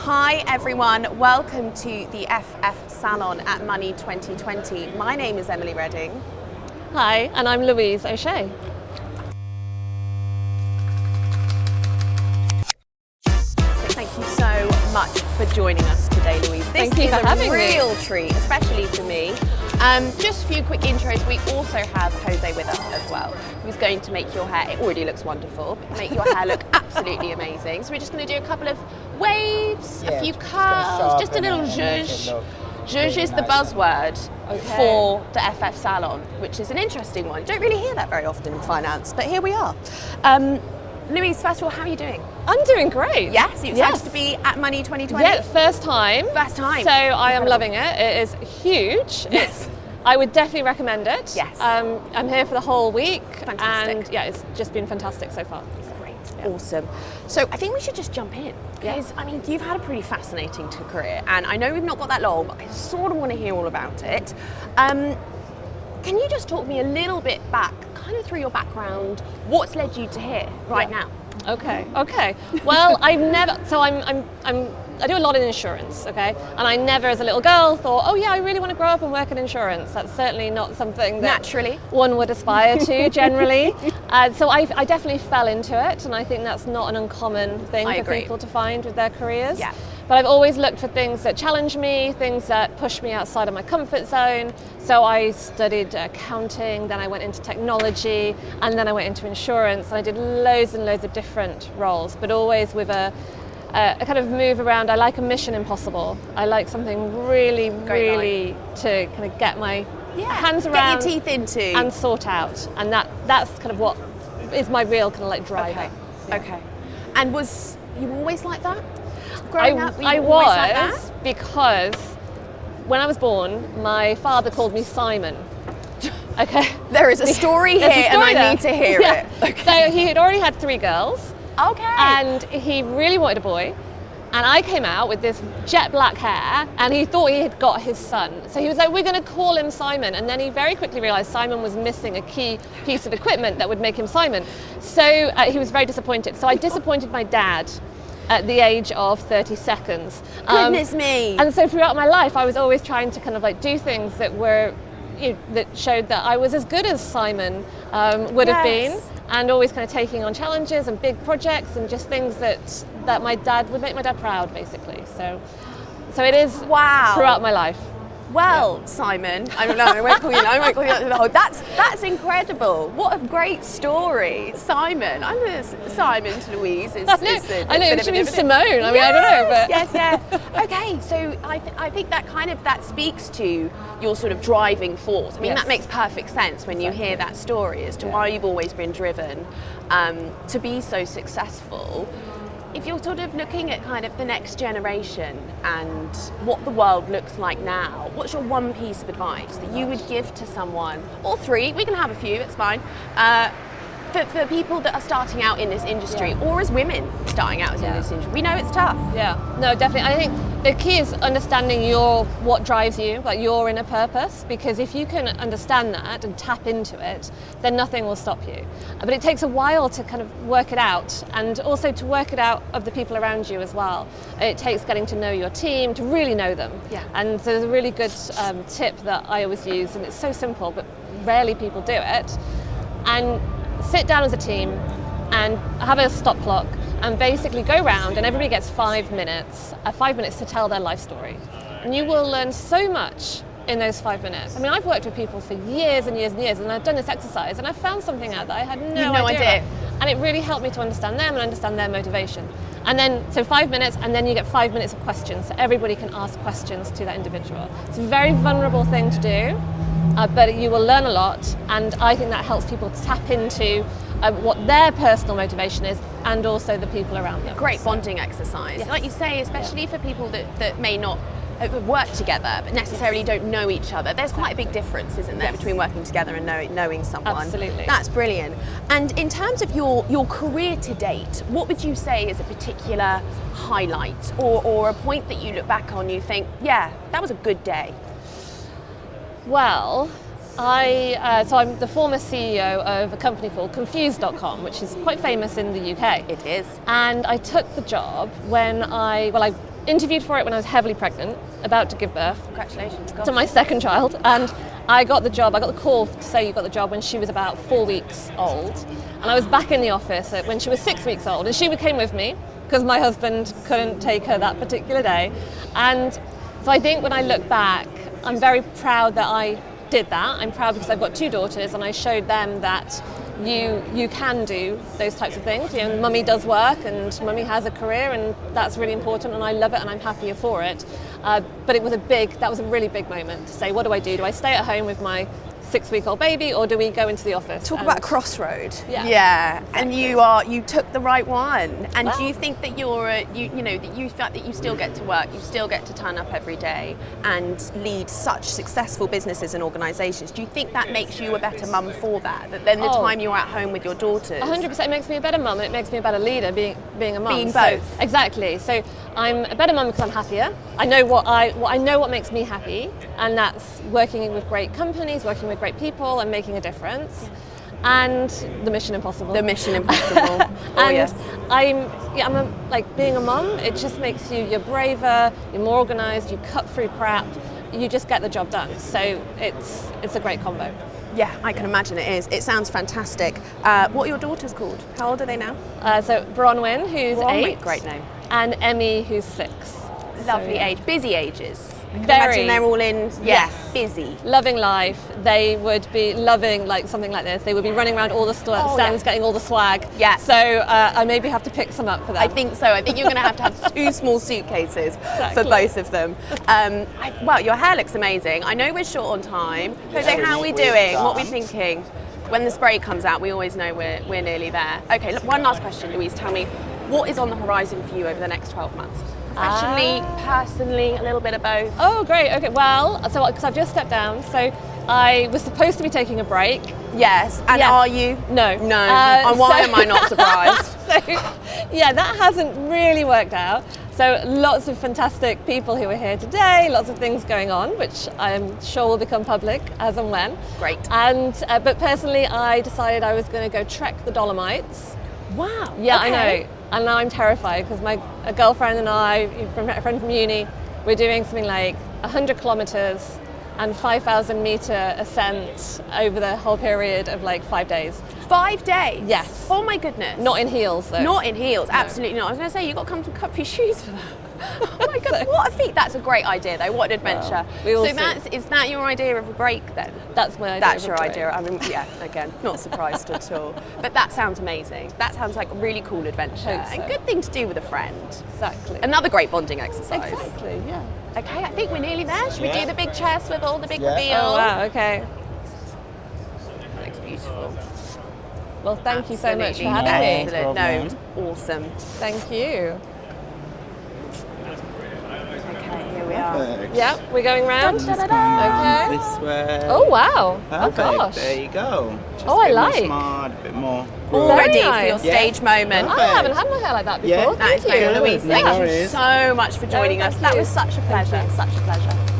Hi everyone, welcome to the FF Salon at Money 2020. My name is Emily Redding. Hi, and I'm Louise Oshea. Thank you so much for joining us today, Louise. This Thank you for having me. This is a real treat, especially for me. Just a few quick intros. We also have Jose with us as well, who's going to make your hair, it already looks wonderful, but make your hair look absolutely amazing. So we're just going to do a couple of waves, a few curls, just a little zhuzh. Zhuzh is the buzzword for the FF Salon, which is an interesting one. You don't really hear that very often in finance, but here we are. Louise, first of all, how are you doing? I'm doing great. Yes, you're excited to be at Money 2020? Yeah, first time. First time. So I am loving it. It is huge. Yes. I would definitely recommend it. Yes. I'm here for the whole week. Fantastic. And yeah, it's just been fantastic so far. Great. Yeah. Awesome. So I think we should just jump in. Because, I mean, you've had a pretty fascinating career, and I know we've not got that long, but I sort of want to hear all about it. Can you just talk me a little bit back, kind of through your background, what's led you to here right now? Okay. Well, I do a lot in insurance, okay? And I never, as a little girl, thought, oh yeah, I really want to grow up and work in insurance. That's certainly not something that naturally one would aspire to generally. So I definitely fell into it, and I think that's not an uncommon thing for people to find with their careers. Yeah. But I've always looked for things that challenge me, things that push me outside of my comfort zone. So I studied accounting, then I went into technology, and then I went into insurance. And I did loads and loads of different roles, but always with a kind of move around. I like a mission impossible. I like something really to kind of get my hands around, get your teeth into, and sort out. And that's kind of what is my real kind of like driver. Okay. And was you always like that? Growing up, I was like that? Because when I was born, my father called me Simon. Okay. There is a story here, and I need to hear it. Okay. So he had already had 3 girls. Okay. And he really wanted a boy. And I came out with this jet black hair, and he thought he had got his son. So he was like, we're going to call him Simon. And then he very quickly realized Simon was missing a key piece of equipment that would make him Simon. So he was very disappointed. So I disappointed my dad at the age of 30 seconds. Goodness me. And so throughout my life, I was always trying to kind of like do things that were, that showed that I was as good as Simon would have been, and always kind of taking on challenges and big projects and just things that my dad would make my dad proud, basically. So it is throughout my life. Well, Simon, I don't know, I won't call you that. That's incredible. What a great story. Simon. I'm going to Simon to Louise. I know, it should be Simone. I mean, I don't know. But. Yes. Okay, so I think that speaks to your sort of driving force. I mean, that makes perfect sense when you hear that story as to why you've always been driven to be so successful. If you're sort of looking at kind of the next generation and what the world looks like now, what's your one piece of advice that you would give to someone, or 3, we can have a few, it's fine, for people that are starting out in this industry, or as women starting out in this industry? We know it's tough. Yeah, no, definitely. I think the key is understanding what drives you, like your inner purpose, because if you can understand that and tap into it, then nothing will stop you. But it takes a while to kind of work it out, and also to work it out of the people around you as well. It takes getting to know your team, to really know them. Yeah. And so there's a really good tip that I always use, and it's so simple, but rarely people do it. And sit down as a team and have a stop clock and basically go round, and everybody gets 5 minutes, 5 minutes to tell their life story. And you will learn so much in those 5 minutes. I mean, I've worked with people for years and years and years, and I've done this exercise, and I found something out that I had no idea. And it really helped me to understand them and understand their motivation. And then, so 5 minutes, and then you get 5 minutes of questions, so everybody can ask questions to that individual. It's a very vulnerable thing to do, but you will learn a lot, and I think that helps people tap into what their personal motivation is, and also the people around them. Great bonding exercise. Yes. Like you say, especially for people that may not have worked together but necessarily don't know each other. There's quite a big difference, isn't there, between working together and knowing someone. Absolutely. That's brilliant. And in terms of your career to date, what would you say is a particular highlight or a point that you look back on, you think, yeah, that was a good day? Well, I'm the former CEO of a company called Confused.com, which is quite famous in the UK. It is. And I took the job when I interviewed for it when I was heavily pregnant, about to give birth. Congratulations. To my second child, and I got the call to say you got the job when she was about 4 weeks old, and I was back in the office when she was 6 weeks old, and she came with me because my husband couldn't take her that particular day. And so I think when I look back, I'm very proud that I did that. I'm proud because I've got 2 daughters, and I showed them that you can do those types of things. You know, mummy does work and mummy has a career, and that's really important, and I love it and I'm happier for it. But that was a really big moment to say, what do I do? Do I stay at home with my 6-week-old baby, or do we go into the office? Talk about a crossroad. Yeah. And you took the right one. And do you think that that you still get to work, you still get to turn up every day and lead such successful businesses and organisations? Do you think that makes you a better mum for that? That then the time you're at home with your daughters? 100%. It makes me a better mum, and it makes me a better leader being a mum. Being both. So, exactly. So I'm a better mum because I'm happier. I know what makes me happy, and that's working with great companies, working with great people, and making a difference. And the mission impossible. The mission impossible. And yes. Being a mum, it just makes you're braver, you're more organised, you cut through crap, you just get the job done. So it's a great combo. Yeah, I can imagine it is. It sounds fantastic. What are your daughters called? How old are they now? So Bronwyn, who's 8. Great name. And Emmy, who's 6. Lovely age. Busy ages. I can Very. imagine they're all in, busy. Loving life. They would be loving something like this. They would be running around all the stands, getting all the swag. Yeah. So I maybe have to pick some up for them. I think so. I think you're going to have 2 small suitcases for both of them. Well, your hair looks amazing. I know we're short on time. Jose, how are we doing? What are we thinking? When the spray comes out, we always know we're nearly there. Okay, look, one last question, Louise. Tell me, what is on the horizon for you over the next 12 months? Professionally, personally, a little bit of both? Oh, great. Okay, well, because I've just stepped down, so I was supposed to be taking a break. Yes, and are you? No. And why am I not surprised? That hasn't really worked out. So lots of fantastic people who are here today, lots of things going on, which I'm sure will become public as and when. Great. And but personally, I decided I was going to go trek the Dolomites. Wow. Yeah, okay. I know. And now I'm terrified because a girlfriend and I, a friend from uni, we're doing something like 100 kilometres and 5,000 metre ascent over the whole period of 5 days. 5 days? Yes. Oh my goodness. Not in heels though. Not in heels, absolutely not. I was going to say, you've got to come to comfy shoes for that. Oh my God, what a feat. That's a great idea though, what an adventure. Is that your idea of a break then? That's my idea. That's your idea. I mean, again, not surprised at all. But that sounds amazing. That sounds like a really cool adventure and good thing to do with a friend. Exactly. Another great bonding exercise. Exactly, yeah. Okay, I think we're nearly there. Should we do the big chair swivel, the big reveal? Oh wow, okay. Looks beautiful. Well, thank you so much for having me. No, it was awesome. Thank you. Okay, here we are. Perfect. Yeah, we're going round. Okay. This way. Oh wow. Perfect. Oh gosh. There you go. Just I a bit like. More smart, a bit more. All Very ready nice. for your stage moment. I haven't had my hair like that before. Yeah. That is Thank you. great, Louise. No Thank you worries. so much for joining us. thank That you. was such a pleasure. Such a pleasure.